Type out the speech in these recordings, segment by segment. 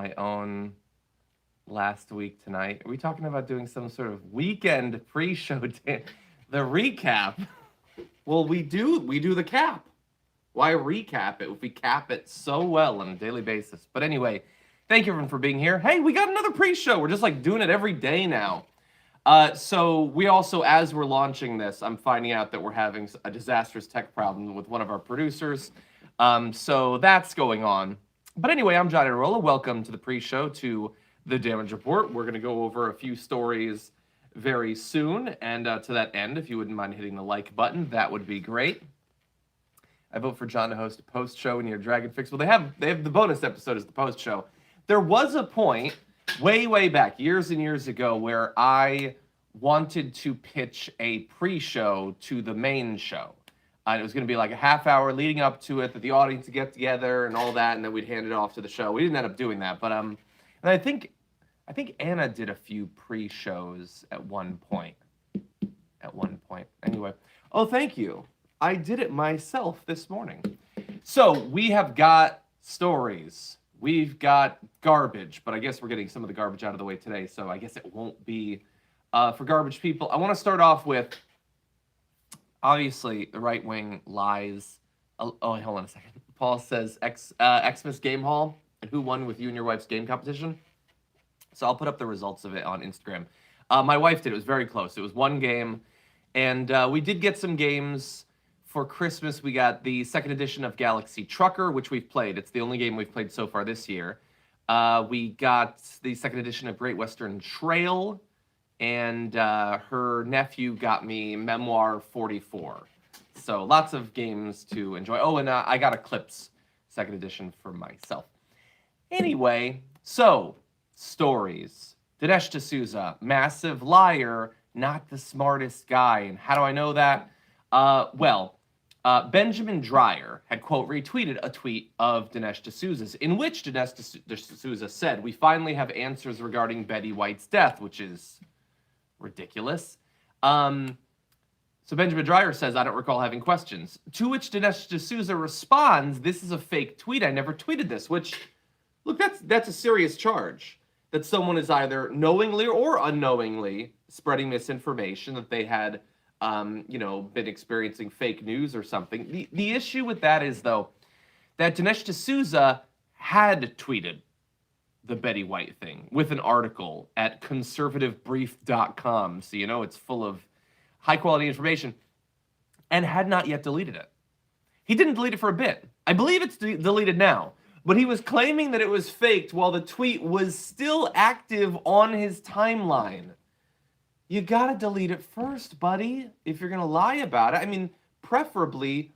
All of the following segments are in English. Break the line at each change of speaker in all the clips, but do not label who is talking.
my own last week tonight. Are we talking about doing some sort of weekend pre-show? The recap. Well, we do the cap. Why recap it if we cap it so well on a daily basis? But anyway, thank you everyone for being here. Hey, we got another pre-show. We're just like doing it every day now. So we also, as we're launching this, I'm finding out that we're having a disastrous tech problem with one of our producers. So that's going on. But anyway, I'm Johnny Arola. Welcome to the pre-show to the Damage Report. We're going to go over a few stories very soon. And to that end, if you wouldn't mind hitting the like button, that would be great. I vote for John to host a post-show in your Dragon Fix. Well, they have the bonus episode as the post-show. There was a point way back, years and years ago, where I wanted to pitch a pre-show to the main show. It was going to be like a half hour leading up to it, that the audience would get together and all that, and then we'd hand it off to the show. We didn't end up doing that, but and I think Anna did a few pre-shows at one point. Anyway, oh, thank you. I did it myself this morning. So we have got stories. We've got garbage, but I guess we're getting some of the garbage out of the way today, so I guess it won't be for garbage people. I want to start off with, obviously, the right wing lies. Oh, hold on a second. Paul says Xmas Game Hall, and who won with you and your wife's game competition? So I'll put up the results of it on Instagram. My wife did. It was very close. It was one game, and we did get some games. For Christmas, we got the second edition of Galaxy Trucker, which we've played. It's the only game we've played so far this year. We got the second edition of Great Western Trail, and her nephew got me Memoir 44. So lots of games to enjoy. Oh, and I got Eclipse second edition for myself. Anyway, so stories. Dinesh D'Souza, massive liar, not the smartest guy. And how do I know that? Benjamin Dreyer had, quote, retweeted a tweet of Dinesh D'Souza's, in which Dinesh D'Souza said, "We finally have answers regarding Betty White's death," which is ridiculous. So Benjamin Dreyer says, "I don't recall having questions." To which Dinesh D'Souza responds, "This is a fake tweet. I never tweeted this," which, look, that's a serious charge. That someone is either knowingly or unknowingly spreading misinformation, that they had been experiencing fake news or something. The issue with that is, though, that Dinesh D'Souza had tweeted the Betty White thing with an article at conservativebrief.com, so you know it's full of high-quality information, and had not yet deleted it. He didn't delete it for a bit. I believe it's deleted now, but he was claiming that it was faked while the tweet was still active on his timeline. You gotta delete it first, buddy, if you're gonna lie about it. I mean, preferably,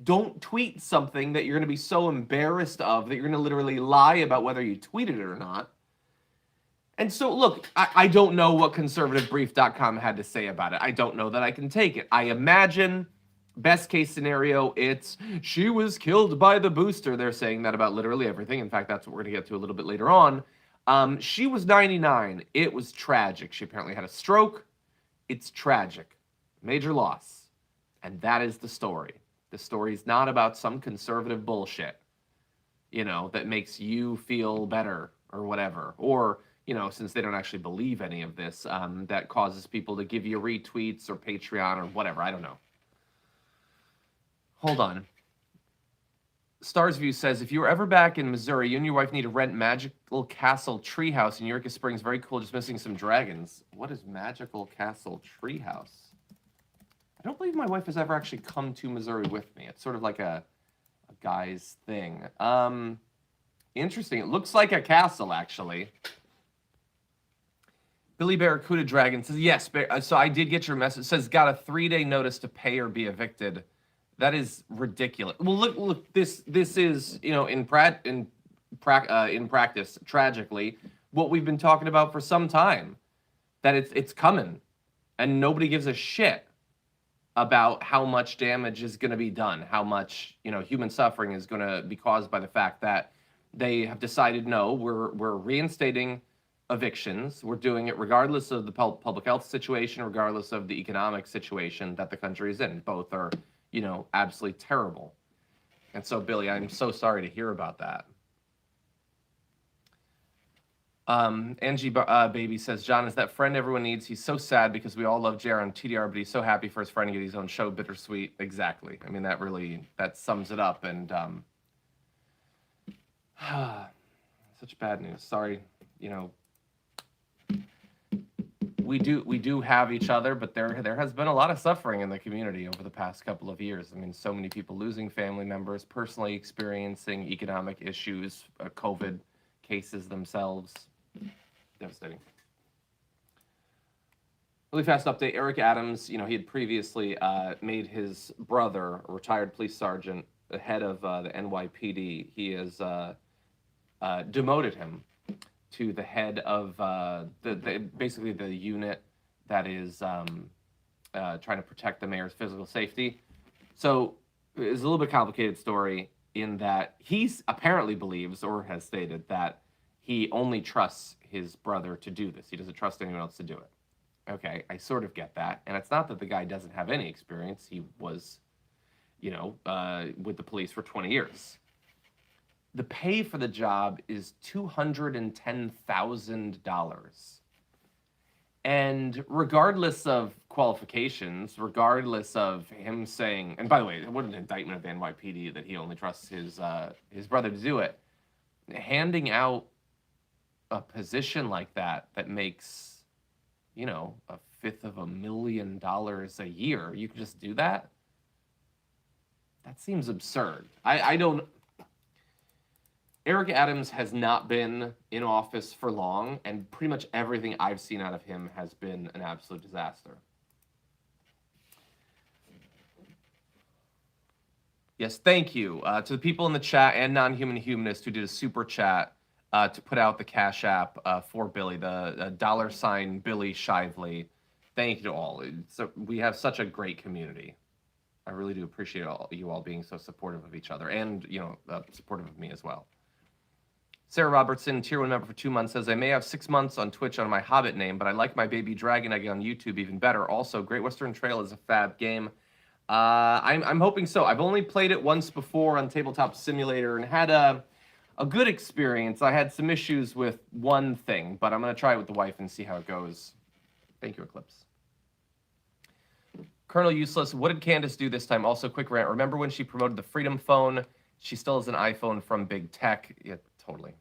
don't tweet something that you're gonna be so embarrassed of that you're gonna literally lie about whether you tweeted it or not. And so, look, I don't know what conservativebrief.com had to say about it. I don't know that I can take it. I imagine, best case scenario, it's, she was killed by the booster. They're saying that about literally everything. In fact, that's what we're gonna get to a little bit later on. She was 99. It was tragic. She apparently had a stroke. It's tragic. Major loss. And that is the story. The story is not about some conservative bullshit, that makes you feel better or whatever. Or, since they don't actually believe any of this, that causes people to give you retweets or Patreon or whatever. I don't know. Hold on. Starsview says, if you were ever back in Missouri, you and your wife need to rent Magical Castle Treehouse in Eureka Springs. Very cool, just missing some dragons. What is Magical Castle Treehouse? I don't believe my wife has ever actually come to Missouri with me. It's sort of like a guy's thing. Interesting. It looks like a castle, actually. Billy Barracuda Dragon says, yes, so I did get your message. It says, got a 3-day notice to pay or be evicted. That is ridiculous. Well, look. This is, in practice, tragically, what we've been talking about for some time. That it's coming, and nobody gives a shit about how much damage is going to be done, how much human suffering is going to be caused by the fact that they have decided, no, we're reinstating evictions. We're doing it regardless of the public health situation, regardless of the economic situation that the country is in. Both are absolutely terrible. And so, Billy, I'm so sorry to hear about that. Angie Baby says, John is that friend everyone needs. He's so sad because we all love JR on TDR, but he's so happy for his friend to get his own show. Bittersweet. Exactly. I mean, that sums it up. And such bad news. Sorry. You know, we do have each other, but there has been a lot of suffering in the community over the past couple of years. I mean, so many people losing family members, personally experiencing economic issues, COVID cases themselves. Devastating. Really fast update. Eric Adams, you know, he had previously made his brother, a retired police sergeant, the head of the NYPD. He has demoted him to the head of basically the unit that is trying to protect the mayor's physical safety. So it's a little bit complicated story in that he apparently believes or has stated that he only trusts his brother to do this. He doesn't trust anyone else to do it. Okay, I sort of get that. And it's not that the guy doesn't have any experience. He was, you know, with the police for 20 years. The pay for the job is $210,000. And regardless of qualifications, regardless of him saying, and by the way, it wasn't an indictment of the NYPD that he only trusts his brother to do it, handing out a position like that makes, you know, $250,000 a year, you can just do that? That seems absurd. I don't... Eric Adams has not been in office for long, and pretty much everything I've seen out of him has been an absolute disaster. Yes, thank you to the people in the chat and Non-Human Humanist who did a super chat to put out the Cash App for Billy, the $ Billy Shively. Thank you to all. We have such a great community. I really do appreciate you all being so supportive of each other and, you know, supportive of me as well. Sarah Robertson, Tier 1 member for 2 months, says, I may have 6 months on Twitch on my Hobbit name, but I like my baby dragon egg on YouTube even better. Also, Great Western Trail is a fab game. I'm hoping so. I've only played it once before on Tabletop Simulator and had a good experience. I had some issues with one thing, but I'm going to try it with the wife and see how it goes. Thank you, Eclipse. Colonel Useless, what did Candace do this time? Also, quick rant. Remember when she promoted the Freedom Phone? She still has an iPhone from Big Tech. Yeah, totally.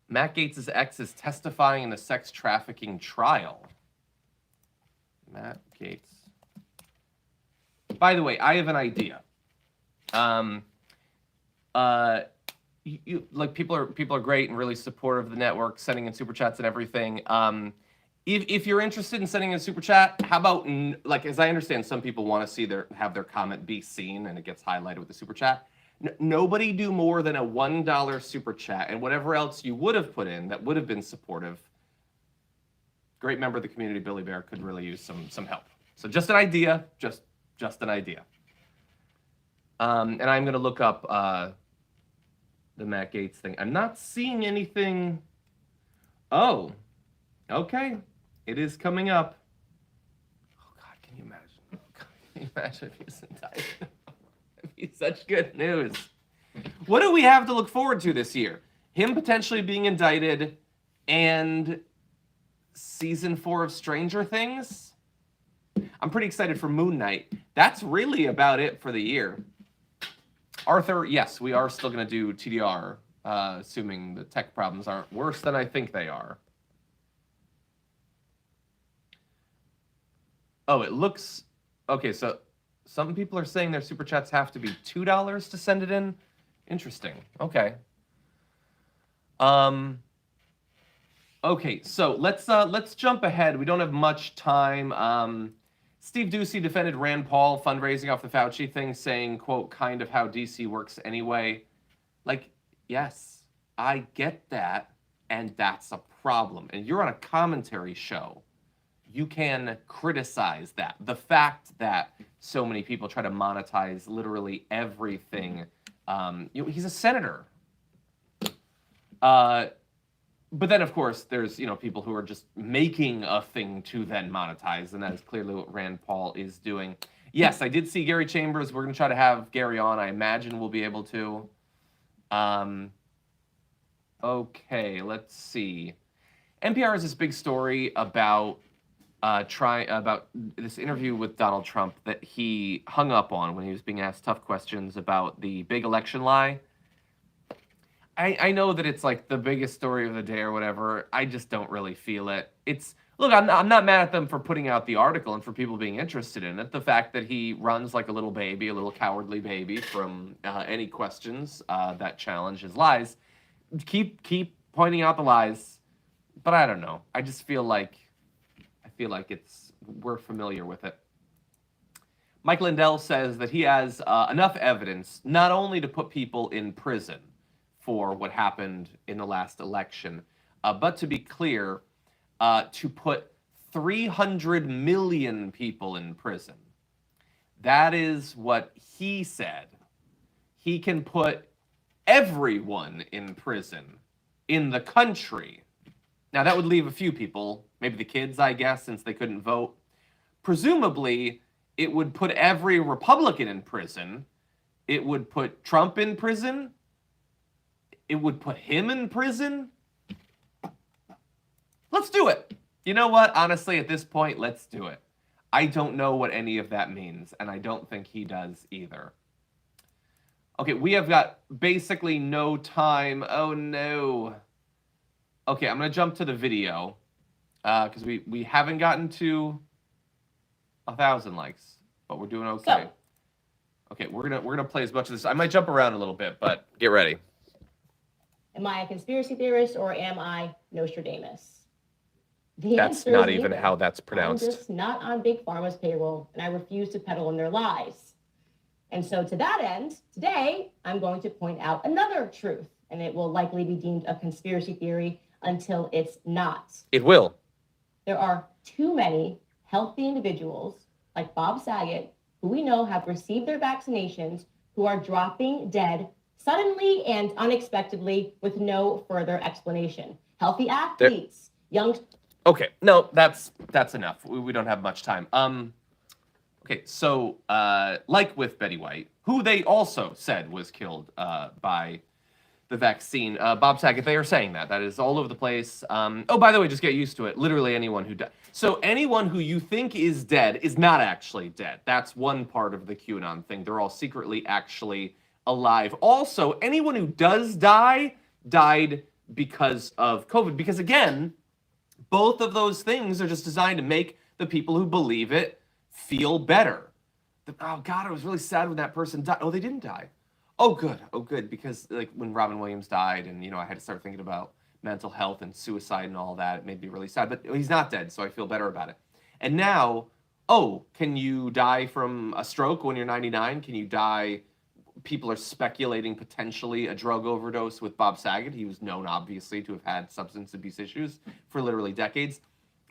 Matt Gaetz' ex is testifying in a sex trafficking trial. Matt Gaetz. By the way, I have an idea. Like people are great and really supportive of the network, sending in super chats and everything. If you're interested in sending in a super chat, how about, like, as I understand, some people want to see have their comment be seen and it gets highlighted with the super chat. Nobody do more than a $1 super chat, and whatever else you would have put in that would have been supportive. Great member of the community, Billy Bear, could really use some help. So just an idea, just an idea. And I'm going to look up the Matt Gaetz thing. I'm not seeing anything. Oh, okay. It is coming up. Oh, God, can you imagine? God, can you imagine if he's indicted? That'd be such good news. What do we have to look forward to this year? Him potentially being indicted and season 4 of Stranger Things? I'm pretty excited for Moon Knight. That's really about it for the year. Arthur, yes, we are still going to do TDR, assuming the tech problems aren't worse than I think they are. Oh, it looks... Okay, so some people are saying their super chats have to be $2 to send it in. Interesting. Okay. Okay, so let's jump ahead. We don't have much time. Steve Doocy defended Rand Paul fundraising off the Fauci thing, saying, quote, kind of how DC works anyway. Like, yes, I get that, and that's a problem. And you're on a commentary show. You can criticize that. The fact that so many people try to monetize literally everything. He's a senator. But then, of course, there's people who are just making a thing to then monetize, and that is clearly what Rand Paul is doing. Yes, I did see Gary Chambers. We're going to try to have Gary on. I imagine we'll be able to. Okay, let's see. NPR has this big story about about this interview with Donald Trump that he hung up on when he was being asked tough questions about the big election lie. I know that it's like the biggest story of the day or whatever. I just don't really feel it. It's look, I'm not mad at them for putting out the article and for people being interested in it. The fact that he runs like a little baby, a little cowardly baby from any questions that challenge his lies. Keep pointing out the lies, but I don't know. I just feel like we're familiar with it. Mike Lindell says that he has enough evidence not only to put people in prison for what happened in the last election, but to be clear, to put 300 million people in prison. That is what he said. He can put everyone in prison in the country. Now, that would leave a few people, maybe the kids, I guess, since they couldn't vote. Presumably, it would put every Republican in prison. It would put Trump in prison. It would put him in prison. Let's do it. You know what? Honestly, at this point, let's do it. I don't know what any of that means, and I don't think he does either. Okay, we have got basically no time. Oh, no. Okay, I'm going to jump to the video because we haven't gotten to 1,000 likes, but we're doing okay.
So,
okay, we're gonna play as much of this. I might jump around a little bit, but get ready.
am I a conspiracy theorist or am I Nostradamus?
That's not even how that's pronounced.
I'm just not on Big Pharma's payroll, and I refuse to peddle in their lies. And so to that end, today, I'm going to point out another truth, and it will likely be deemed a conspiracy theory until it's not.
It will.
There are too many healthy individuals like Bob Saget, who we know have received their vaccinations, who are dropping dead suddenly and unexpectedly with no further explanation. Healthy athletes, young...
Okay, no, that's enough. We don't have much time. Okay, so like with Betty White, who they also said was killed by the vaccine, Bob Saget, they are saying that is all over the place. Oh, by the way, just get used to it. Literally anyone who died. So anyone who you think is dead is not actually dead. That's one part of the QAnon thing. They're all secretly actually alive. Also, anyone who does die died because of COVID. Because again, both of those things are just designed to make the people who believe it feel better. Oh God, I was really sad when that person died. Oh, they didn't die. Oh, good. Because like when Robin Williams died and, I had to start thinking about mental health and suicide and all that, it made me really sad. But he's not dead, so I feel better about it. And now, can you die from a stroke when you're 99? Can you die? People are speculating potentially a drug overdose with Bob Saget. He was known, obviously, to have had substance abuse issues for literally decades.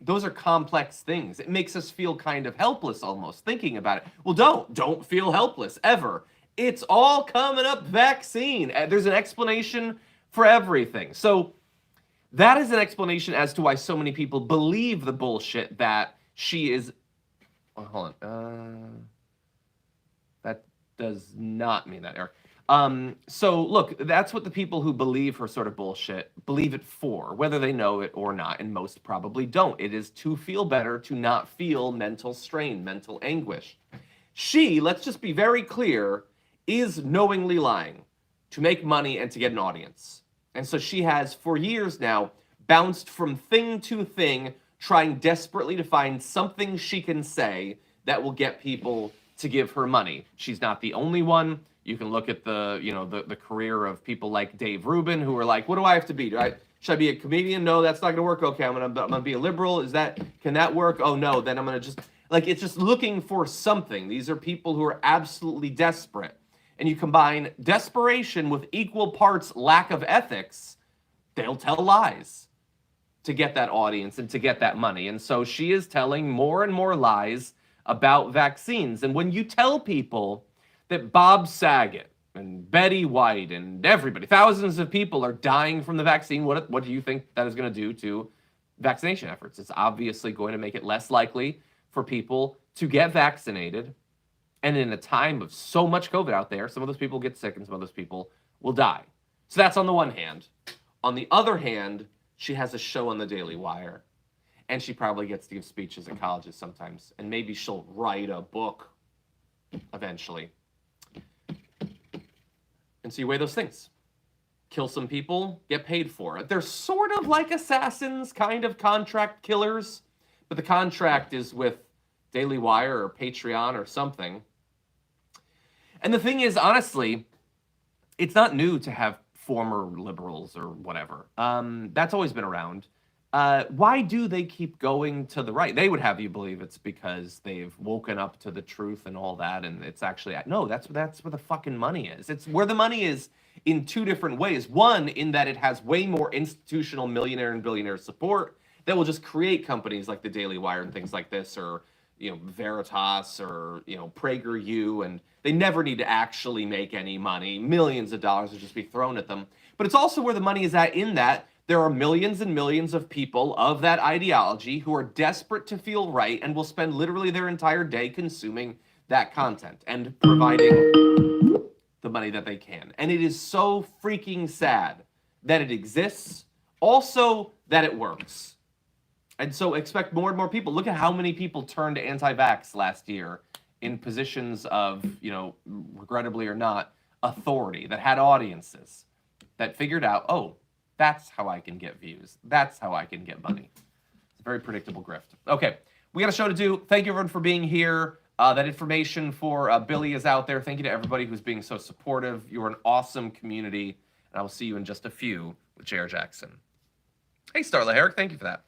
Those are complex things. It makes us feel kind of helpless almost thinking about it. Well, don't feel helpless ever. It's all coming up vaccine. There's an explanation for everything. So that is an explanation as to why so many people believe the bullshit that she is... Oh, hold on. That does not mean that, Eric. So look, that's what the people who believe her sort of bullshit believe it for, whether they know it or not, and most probably don't. It is to feel better, to not feel mental strain, mental anguish. She, let's just be very clear, is knowingly lying to make money and to get an audience. And so she has, for years now, bounced from thing to thing, trying desperately to find something she can say that will get people to give her money. She's not the only one. You can look at the career of people like Dave Rubin, who are like, what do I have to be? Should I be a comedian? No, that's not going to work. Okay, I'm gonna be a liberal. Can that work? Oh no, then I'm gonna just it's just looking for something. These are people who are absolutely desperate. And you combine desperation with equal parts lack of ethics, they'll tell lies to get that audience and to get that money. And so she is telling more and more lies about vaccines. And when you tell people that Bob Saget and Betty White and everybody, thousands of people are dying from the vaccine, what do you think that is going to do to vaccination efforts? It's obviously going to make it less likely for people to get vaccinated. And in a time of so much COVID out there, some of those people get sick and some of those people will die. So that's on the one hand. On the other hand, she has a show on the Daily Wire, and she probably gets to give speeches at colleges sometimes, and maybe she'll write a book eventually. And so you weigh those things. Kill some people, get paid for it. They're sort of like assassins, kind of contract killers, but the contract is with Daily Wire or Patreon or something. And the thing is, honestly, it's not new to have former liberals or whatever. That's always been around. Why do they keep going to the right? They would have you believe it's because they've woken up to the truth and all that, and it's actually no. That's where the fucking money is. It's where the money is in two different ways. One, in that it has way more institutional millionaire and billionaire support that will just create companies like the Daily Wire and things like this, or Veritas, or PragerU, and they never need to actually make any money. Millions of dollars will just be thrown at them. But it's also where the money is at, in that there are millions and millions of people of that ideology who are desperate to feel right and will spend literally their entire day consuming that content and providing the money that they can. And it is so freaking sad that it exists, also that it works. And so expect more and more people. Look at how many people turned anti-vax last year in positions of, regrettably or not, authority, that had audiences, that figured out, oh, that's how I can get views. That's how I can get money. It's a very predictable grift. Okay, we got a show to do. Thank you, everyone, for being here. That information for Billy is out there. Thank you to everybody who's being so supportive. You're an awesome community. And I will see you in just a few with J.R. Jackson. Hey, Starla Herrick, thank you for that.